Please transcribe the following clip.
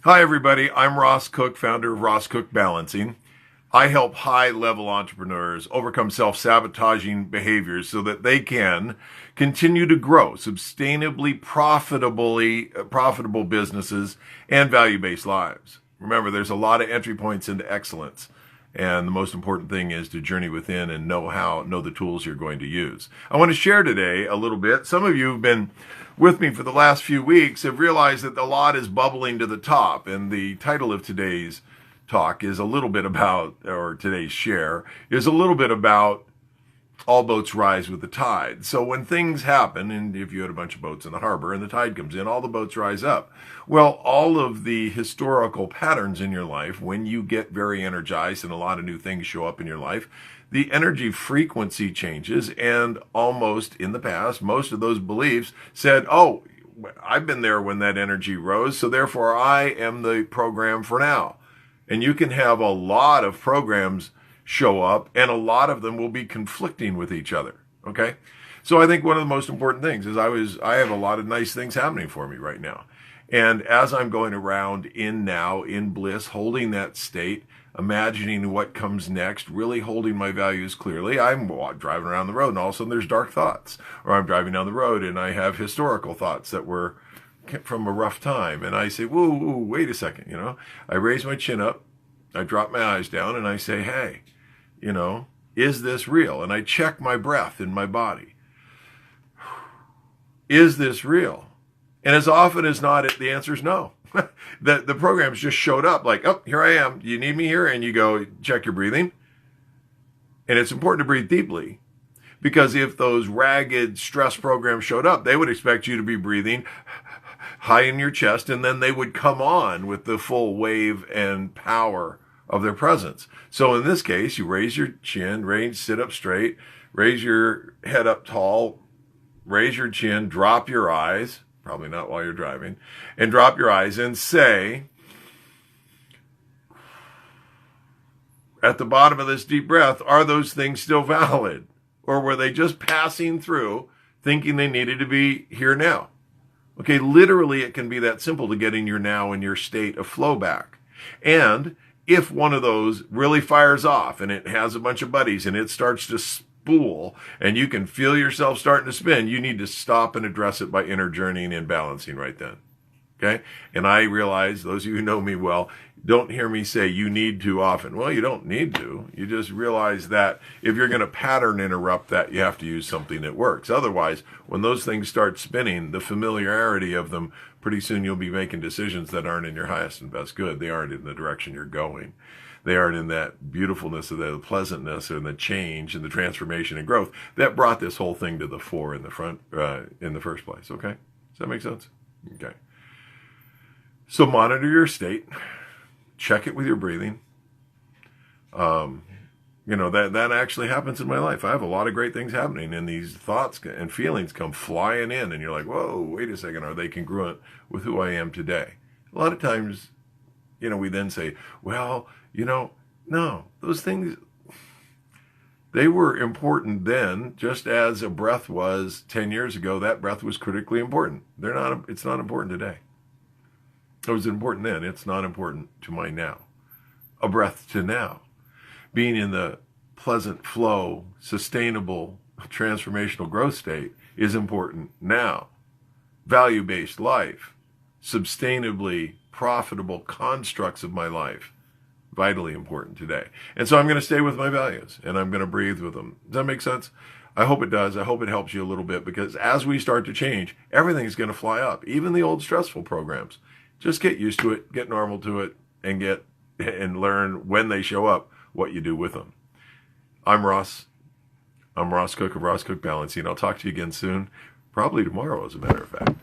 Hi, everybody. I'm Ross Cook, founder of Ross Cook Balancing. I help high-level entrepreneurs overcome self-sabotaging behaviors so that they can continue to grow sustainably, profitable businesses and value-based lives. Remember, there's a lot of entry points into excellence. And the most important thing is to journey within and know the tools you're going to use. I want to share today a little bit. Some of you have been with me for the last few weeks, have realized that a lot is bubbling to the top. And the title of today's talk is a little bit about, or today's share, is a little bit about all boats rise with the tide. So when things happen, and if you had a bunch of boats in the harbor and the tide comes in, all the boats rise up. Well, all of the historical patterns in your life, when you get very energized and a lot of new things show up in your life, the energy frequency changes. And almost in the past, most of those beliefs said, oh, I've been there when that energy rose, so therefore I am the program for now. And you can have a lot of programs show up, and a lot of them will be conflicting with each other. Okay, so I think one of the most important things is I have a lot of nice things happening for me right now, and as I'm going around in now in bliss, holding that state, imagining what comes next, really holding my values clearly, I'm driving around the road, and all of a sudden there's dark thoughts, or I'm driving down the road and I have historical thoughts that were from a rough time, and I say, whoa, wait a second, I raise my chin up, I drop my eyes down, and I say, hey, is this real? And I check my breath in my body. Is this real? And as often as not, the answer is no. The programs just showed up like, oh, here I am. You need me here? And you go, check your breathing. And it's important to breathe deeply, because if those ragged stress programs showed up, they would expect you to be breathing high in your chest, and then they would come on with the full wave and power of their presence. So in this case, you raise your chin, sit up straight, raise your head up tall, raise your chin, drop your eyes, probably not while you're driving, and drop your eyes and say, at the bottom of this deep breath, are those things still valid? Or were they just passing through thinking they needed to be here now? Okay, literally it can be that simple to getting your now and your state of flow back. And if one of those really fires off and it has a bunch of buddies and it starts to spool and you can feel yourself starting to spin, you need to stop and address it by inner journeying and balancing right then. Okay? And I realize, those of you who know me well, don't hear me say you need to often. Well, you don't need to. You just realize that if you're going to pattern interrupt that, you have to use something that works. Otherwise, when those things start spinning, the familiarity of them, pretty soon you'll be making decisions that aren't in your highest and best good. They aren't in the direction you're going. They aren't in that beautifulness of the pleasantness and the change and the transformation and growth that brought this whole thing to the fore in the front, in the first place. Okay? Does that make sense? Okay. So monitor your state, check it with your breathing. That actually happens in my life. I have a lot of great things happening, and these thoughts and feelings come flying in, and you're like, whoa, wait a second, are they congruent with who I am today? A lot of times, we then say, well, no, those things, they were important then, just as a breath was 10 years ago. That breath was critically important. It's not important today. It was important then. It's not important to my now. A breath to now. Being in the pleasant flow, sustainable, transformational growth state is important now. Value-based life, sustainably profitable constructs of my life, vitally important today. And so I'm going to stay with my values, and I'm going to breathe with them. Does that make sense? I hope it does. I hope it helps you a little bit, because as we start to change, everything's going to fly up, even the old stressful programs. Just get used to it, get normal to it, and learn when they show up what you do with them. I'm Ross. I'm Ross Cook of Ross Cook Balancing. I'll talk to you again soon, probably tomorrow, as a matter of fact.